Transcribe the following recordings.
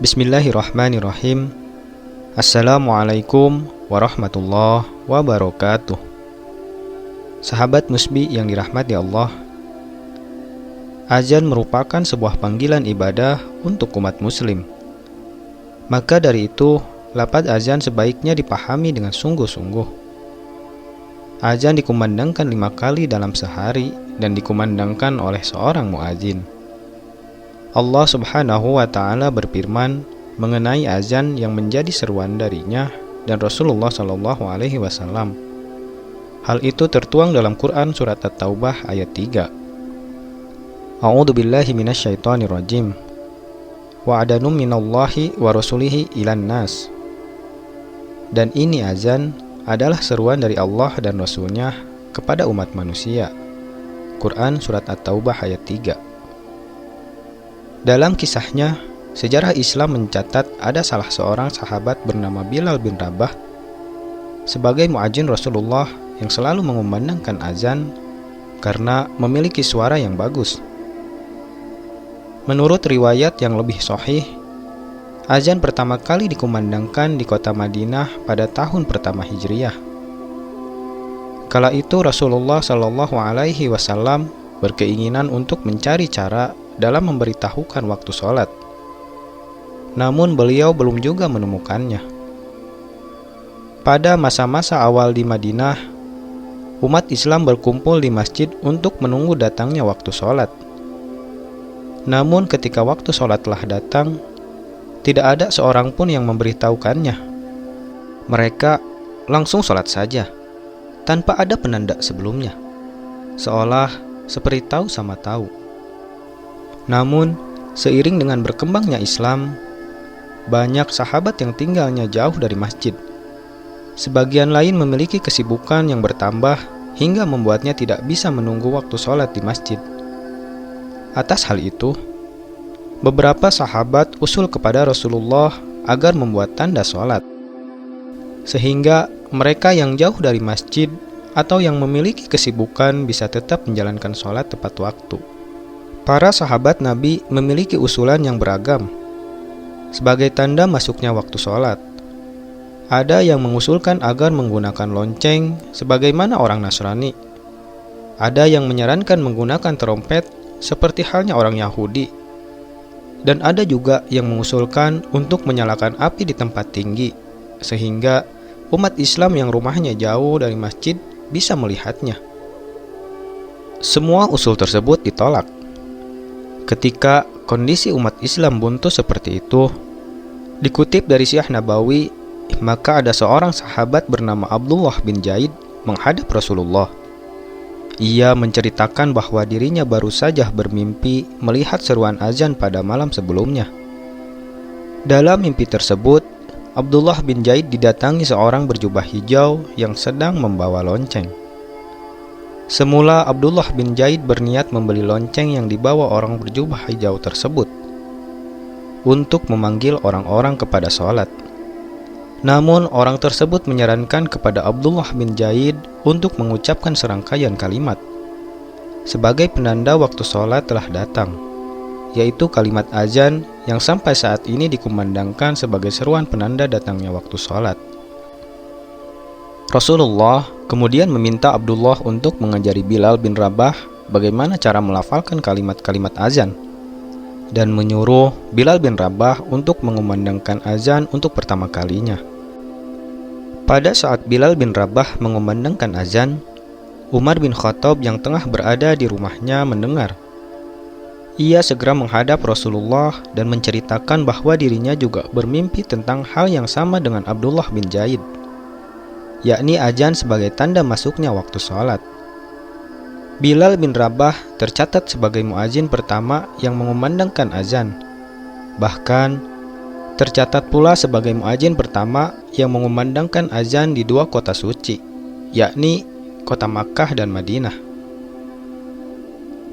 Bismillahirrahmanirrahim. Assalamualaikum warahmatullahi wabarakatuh. Sahabat Musbi yang dirahmati Allah, azan merupakan sebuah panggilan ibadah untuk umat muslim. Maka dari itu, lafaz azan sebaiknya dipahami dengan sungguh-sungguh. Azan dikumandangkan 5 kali dalam sehari dan dikumandangkan oleh seorang muadzin. Allah Subhanahu wa Ta'ala berfirman mengenai azan yang menjadi seruan darinya dan Rasulullah Shallallahu Alaihi Wasallam. Hal itu tertuang dalam Quran surat At-Taubah ayat 3. A'udzu billahi minasyaitonir rajim. Wa adanum minallahi wa rasulihi ilan nas. Dan ini azan adalah seruan dari Allah dan Rasulnya kepada umat manusia. Quran surat At-Taubah ayat 3. Dalam kisahnya, sejarah Islam mencatat ada salah seorang sahabat bernama Bilal bin Rabah sebagai muadzin Rasulullah yang selalu mengumandangkan azan karena memiliki suara yang bagus. Menurut riwayat yang lebih sahih, azan pertama kali dikumandangkan di kota Madinah pada tahun pertama Hijriyah. Kala itu Rasulullah Shallallahu Alaihi Wasallam berkeinginan untuk mencari cara dalam memberitahukan waktu sholat. Namun beliau belum juga menemukannya. Pada masa-masa awal di Madinah, umat Islam berkumpul di masjid untuk menunggu datangnya waktu sholat. Namun ketika waktu sholat telah datang, tidak ada seorang pun yang memberitahukannya. Mereka langsung sholat saja, tanpa ada penanda sebelumnya, seolah seperti tahu sama tahu. Namun, seiring dengan berkembangnya Islam, banyak sahabat yang tinggalnya jauh dari masjid. Sebagian lain memiliki kesibukan yang bertambah hingga membuatnya tidak bisa menunggu waktu sholat di masjid. Atas hal itu, beberapa sahabat usul kepada Rasulullah agar membuat tanda sholat, sehingga mereka yang jauh dari masjid atau yang memiliki kesibukan bisa tetap menjalankan sholat tepat waktu. Para sahabat Nabi memiliki usulan yang beragam sebagai tanda masuknya waktu sholat. Ada yang mengusulkan agar menggunakan lonceng sebagaimana orang Nasrani. Ada yang menyarankan menggunakan trompet seperti halnya orang Yahudi. Dan ada juga yang mengusulkan untuk menyalakan api di tempat tinggi, sehingga umat Islam yang rumahnya jauh dari masjid bisa melihatnya. Semua usul tersebut ditolak. Ketika kondisi umat Islam buntu seperti itu, dikutip dari Syiah Nabawi, maka ada seorang sahabat bernama Abdullah bin Zaid menghadap Rasulullah. Ia menceritakan bahwa dirinya baru saja bermimpi melihat seruan azan pada malam sebelumnya. Dalam mimpi tersebut, Abdullah bin Zaid didatangi seorang berjubah hijau yang sedang membawa lonceng. Semula Abdullah bin Zaid berniat membeli lonceng yang dibawa orang berjubah hijau tersebut untuk memanggil orang-orang kepada sholat. Namun orang tersebut menyarankan kepada Abdullah bin Zaid untuk mengucapkan serangkaian kalimat sebagai penanda waktu sholat telah datang, yaitu kalimat azan yang sampai saat ini dikumandangkan sebagai seruan penanda datangnya waktu sholat. Rasulullah kemudian meminta Abdullah untuk mengajari Bilal bin Rabah bagaimana cara melafalkan kalimat-kalimat azan dan menyuruh Bilal bin Rabah untuk mengumandangkan azan untuk pertama kalinya. Pada saat Bilal bin Rabah mengumandangkan azan, Umar bin Khattab yang tengah berada di rumahnya mendengar. Ia segera menghadap Rasulullah dan menceritakan bahwa dirinya juga bermimpi tentang hal yang sama dengan Abdullah bin Zaid, yakni azan sebagai tanda masuknya waktu sholat. Bilal bin Rabah tercatat sebagai muadzin pertama yang mengumandangkan azan. Bahkan, tercatat pula sebagai muadzin pertama yang mengumandangkan azan di 2 kota suci, yakni kota Makkah dan Madinah.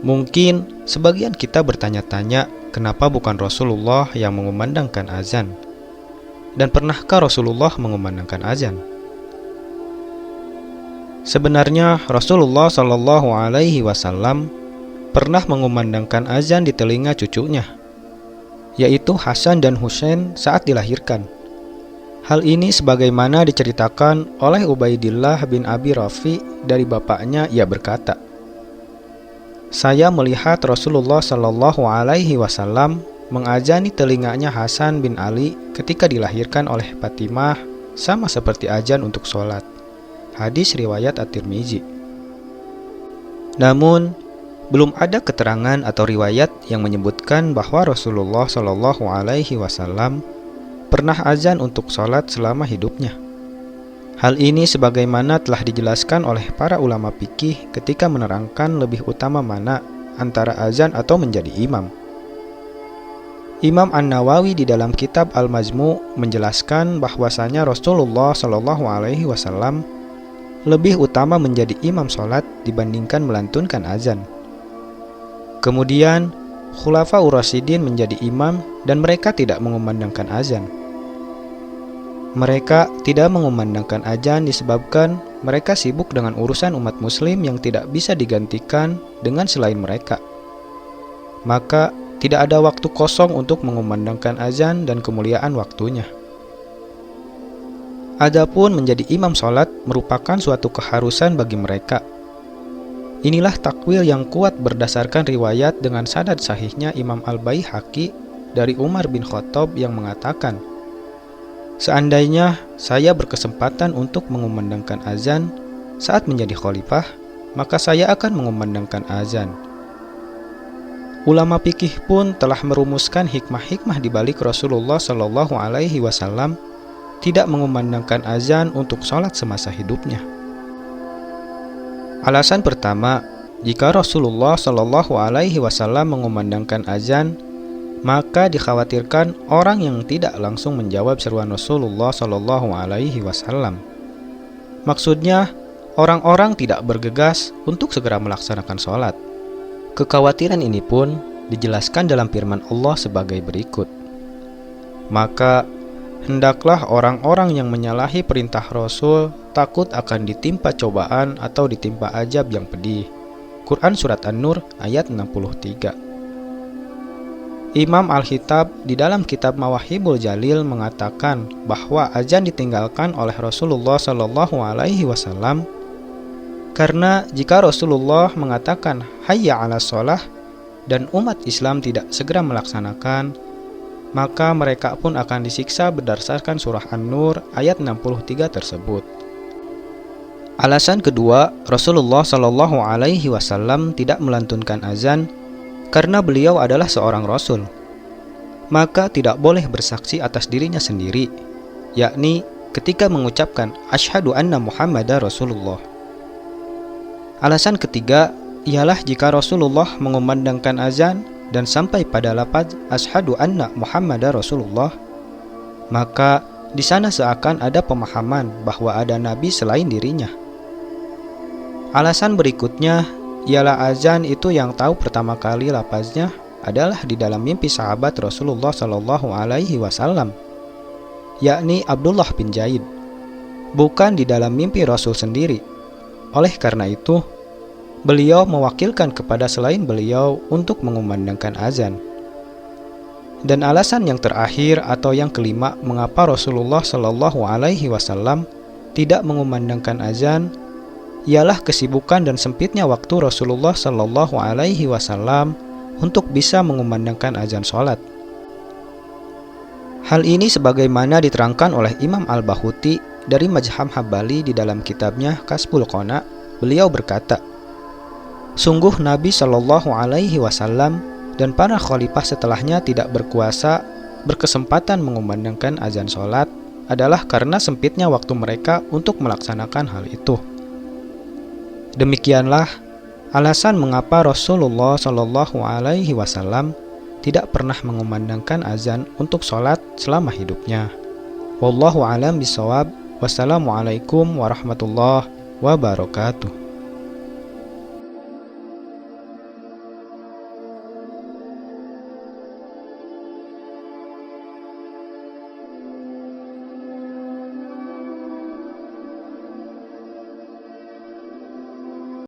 Mungkin sebagian kita bertanya-tanya kenapa bukan Rasulullah yang mengumandangkan azan? Dan pernahkah Rasulullah mengumandangkan azan? Sebenarnya Rasulullah Shallallahu Alaihi Wasallam pernah mengumandangkan azan di telinga cucunya, yaitu Hasan dan Husain saat dilahirkan. Hal ini sebagaimana diceritakan oleh Ubaidillah bin Abi Rafi dari bapaknya, ia berkata, "Saya melihat Rasulullah Shallallahu Alaihi Wasallam mengazani telinganya Hasan bin Ali ketika dilahirkan oleh Fatimah, sama seperti azan untuk sholat." Hadis riwayat At-Tirmizi. Namun, belum ada keterangan atau riwayat yang menyebutkan bahwa Rasulullah Shallallahu Alaihi Wasallam pernah azan untuk sholat selama hidupnya. Hal ini sebagaimana telah dijelaskan oleh para ulama fikih ketika menerangkan lebih utama mana antara azan atau menjadi imam. Imam An-Nawawi di dalam kitab Al-Majmu' menjelaskan bahwasanya Rasulullah Shallallahu Alaihi Wasallam lebih utama menjadi imam sholat dibandingkan melantunkan azan. Kemudian Khulafaur Rasyidin menjadi imam dan mereka tidak mengumandangkan azan. Mereka tidak mengumandangkan azan disebabkan mereka sibuk dengan urusan umat muslim yang tidak bisa digantikan dengan selain mereka. Maka tidak ada waktu kosong untuk mengumandangkan azan dan kemuliaan waktunya. Adapun menjadi imam sholat merupakan suatu keharusan bagi mereka. Inilah takwil yang kuat berdasarkan riwayat dengan sanad sahihnya Imam Al-Baihaqi dari Umar bin Khattab yang mengatakan, "Seandainya saya berkesempatan untuk mengumandangkan azan saat menjadi khalifah, maka saya akan mengumandangkan azan." Ulama fikih pun telah merumuskan hikmah-hikmah di balik Rasulullah Shallallahu Alaihi Wasallam tidak mengumandangkan azan untuk sholat semasa hidupnya. Alasan pertama, jika Rasulullah Shallallahu Alaihi Wasallam mengumandangkan azan, maka dikhawatirkan orang yang tidak langsung menjawab seruan Rasulullah Shallallahu Alaihi Wasallam. Maksudnya, orang-orang tidak bergegas untuk segera melaksanakan sholat. Kekhawatiran ini pun dijelaskan dalam firman Allah sebagai berikut, "Maka hendaklah orang-orang yang menyalahi perintah Rasul takut akan ditimpa cobaan atau ditimpa azab yang pedih." Quran Surat An-Nur ayat 63. Imam Al-Hittab di dalam kitab Mawahibul Jalil mengatakan bahwa azan ditinggalkan oleh Rasulullah Shallallahu Alaihi Wasallam karena jika Rasulullah mengatakan hayya 'alas shalah dan umat Islam tidak segera melaksanakan, maka mereka pun akan disiksa berdasarkan surah An-Nur ayat 63 tersebut. Alasan kedua, Rasulullah Shallallahu Alaihi Wasallam tidak melantunkan azan karena beliau adalah seorang Rasul. Maka tidak boleh bersaksi atas dirinya sendiri, yakni ketika mengucapkan asyhadu anna Muhammadar Rasulullah. Alasan ketiga ialah jika Rasulullah mengumandangkan azan dan sampai pada lafaz asyhadu anna Muhammadar Rasulullah, maka di sana seakan ada pemahaman bahwa ada nabi selain dirinya. Alasan berikutnya ialah azan itu yang tahu pertama kali lafaznya adalah di dalam mimpi sahabat Rasulullah Shallallahu Alaihi Wasallam, yakni Abdullah bin Zaid, bukan di dalam mimpi Rasul sendiri. Oleh karena itu, beliau mewakilkan kepada selain beliau untuk mengumandangkan azan. Dan alasan yang terakhir atau yang kelima mengapa Rasulullah Shallallahu Alaihi Wasallam tidak mengumandangkan azan ialah kesibukan dan sempitnya waktu Rasulullah Shallallahu Alaihi Wasallam untuk bisa mengumandangkan azan sholat. Hal ini sebagaimana diterangkan oleh Imam Al-Bahuti dari Mazhab Hambali di dalam kitabnya Kasbul Qana. Beliau berkata, "Sungguh Nabi Shallallahu Alaihi Wasallam dan para khalifah setelahnya tidak berkesempatan mengumandangkan azan sholat adalah karena sempitnya waktu mereka untuk melaksanakan hal itu." Demikianlah alasan mengapa Rasulullah Shallallahu Alaihi Wasallam tidak pernah mengumandangkan azan untuk sholat selama hidupnya. Wallahu a'lam bishawab. Wassalamualaikum warahmatullahi wabarakatuh.